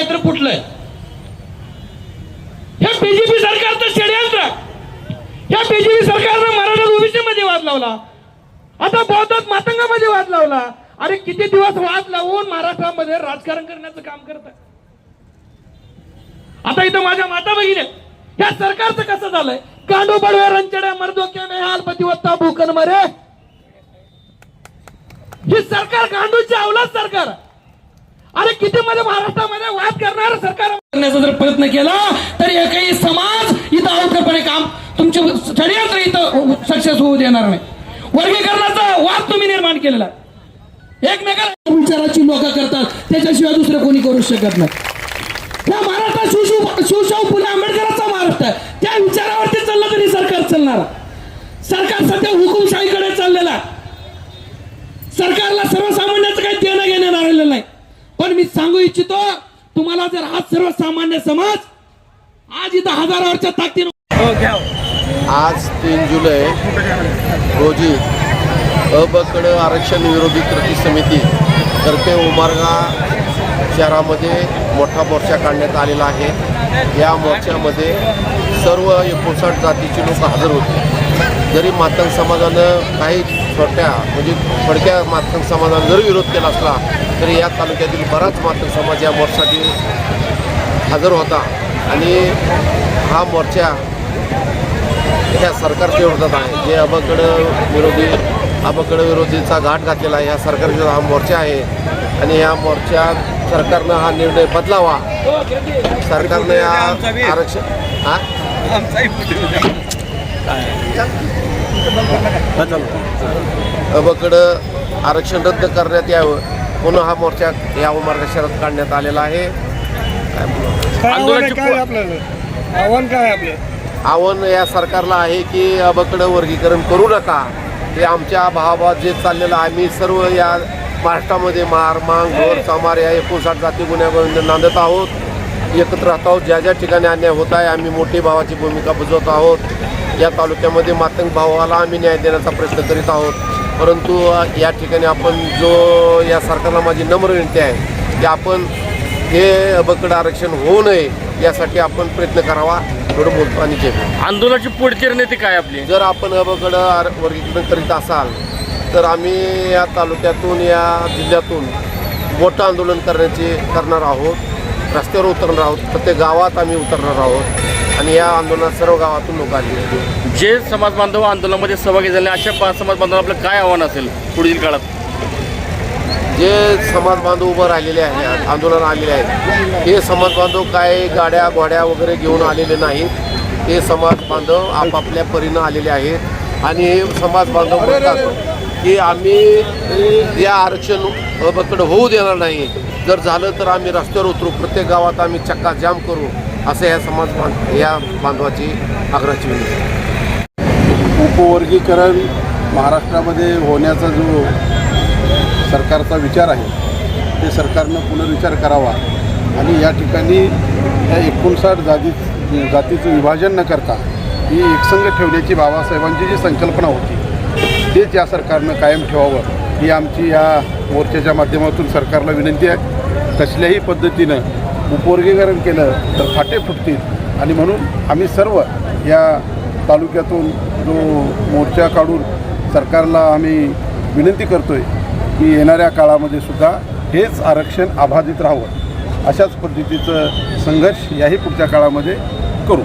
तर फुटलंय हे बीजेपी सरकारचं षडयंत्र. या बीजेपी सरकारनं मराठा ओबीसी मध्ये वाद लावला, आता बौद्धात मातंगामध्ये वाद लावला. अरे किती दिवस वाद लावून महाराष्ट्रामध्ये राजकारण करण्याचं काम करत. आता इथं माझ्या माता भगिनी या सरकारचं कसं झालंय, गांडू बडवे रंचड्या मर्दोक्या में हाल पतिवत्ता भूकन मरे. ही सरकार गांडूची अवलाद सरकार. अरे किती मध्ये महाराष्ट्रामध्ये वाद करणार सरकार करण्याचा जर प्रयत्न केला तर एकही समाज इथं अवघडपणे काम तुमचे षडयंत्र इथं सक्सेस होऊ देणार नाही. वर्गीकरणाचा वाद तुम्ही निर्माण केलेला, एकमेकाला विचाराची लोक करतात, त्याच्याशिवाय दुसरं कोणी करू शकत नाही. या महाराष्ट्र शिवशाहू फुले आंबेडकरांचा महाराष्ट्र, त्या विचारावरती चाललं तरी सरकार चालणार. सरकार सध्या हुकुमशाहीकडे चाललेला, सरकारला सर्वसामान्याचं काही देणं घेणं राहिलेलं नाही. पण मी सांगू इच्छितो तुम्हाला, जर हा सर्वसामान्य समाज आज इथं हजारावरच्या ताकदीनं आज 3 जुलै रोजी अबकड आरक्षण विरोधी कृती समिती तर्फे उमरगा शहरामध्ये मोठा मोर्चा काढण्यात आलेला आहे. या मोर्चामध्ये सर्व 59 जातीचे लोक हजर होते. जरी मातंग समाजानं काही छोट्या म्हणजे थोडक्या मातंग समाजानं जरी विरोध केला असला तरी या तालुक्यातील बराच मातंग समाज या मोर्चासाठी हजर होता. आणि हा मोर्चा ह्या सरकारच्या विरोधात आहे. जे अबकड विरोधीचा घाट घातलेला आहे, ह्या सरकारचा हा मोर्चा आहे. आणि या मोर्चात सरकारनं हा निर्णय बदलावा. सरकारनं या आरक्षण अबकड आरक्षण रद्द करण्यात यावं म्हणून हा मोर्चा या उमरगा शहरात काढण्यात आलेला आहे. आव्हान या सरकारला आहे की अबकड वर्गीकरण करू नका. हे आमच्या भावाभावात जे चाललेलं आम्ही सर्व या महाराष्ट्रामध्ये मार मांग घोर चामार या 59 जाती गुन्ह्यागोविंद नांदत आहोत, एकत्र राहत आहोत. ज्या ज्या ठिकाणी अन्याय होत आहे आम्ही मोठी भावाची भूमिका बजावत आहोत. या तालुक्यामध्ये मातंग भावाला आम्ही न्याय देण्याचा प्रयत्न करीत आहोत. परंतु या ठिकाणी आपण जो या सरकारला माझी नम्र विनंती आहे की आपण हे अबकड आरक्षण होऊ नये यासाठी आपण प्रयत्न करावा, थोडं बोलतो. आणि जे आंदोलनाची पुढची रणनीती काय आपली, जर आपण अबकड वर्गीकरण करीत असाल तर आम्ही या तालुक्यातून या जिल्ह्यातून मोठं आंदोलन करणार आहोत. रस्त्यावर उतरणार आहोत, प्रत्येक गावात आम्ही उतरणार आहोत. आणि या आंदोलनात सर्व गावातून लोक आले. जे समाज बांधव आंदोलनामध्ये सहभागी झाले अशा समाज बांधवांना आपलं काय आव्हान असेल पुढील काळात? जे समाज बांधव उभं राहिलेले आहेत, आंदोलन आलेले आहेत, हे समाज बांधव काय गाड्या घोड्या वगैरे घेऊन आलेले नाहीत. हे समाज बांधव आपापल्या परीनं आलेले आहेत. आणि हे समाज बांधव म्हणतात की आम्ही या आरक्षण अबकड होऊ देणार नाही. जर झालं तर आम्ही रस्त्यावर उतरू, प्रत्येक गावात आम्ही चक्का जाम करू, असं या बांधवाची आग्रहाची विनंती. उपवर्गीकरण महाराष्ट्रामध्ये होण्याचा जो सरकारचा विचार आहे ते सरकारनं पुनर्विचार करावा. आणि या ठिकाणी या 59 जातीचं विभाजन न करता ही एकसंघ ठेवण्याची बाबासाहेबांची जी संकल्पना होती तेच या सरकारनं कायम ठेवावं ही आमची या मोर्चाच्या माध्यमातून सरकारला विनंती आहे. कसल्याही पद्धतीनं उपवर्गीकरण केलं तर फाटे फुटतील. आणि म्हणून आम्ही सर्व या तालुक्यातून जो मोर्चा काढून सरकारला आम्ही विनंती करतो आहे की येणाऱ्या काळामध्ये सुद्धा हेच आरक्षण अबाधित राहावं, अशाच पद्धतीचं संघर्ष याही पुढच्या काळामध्ये करू.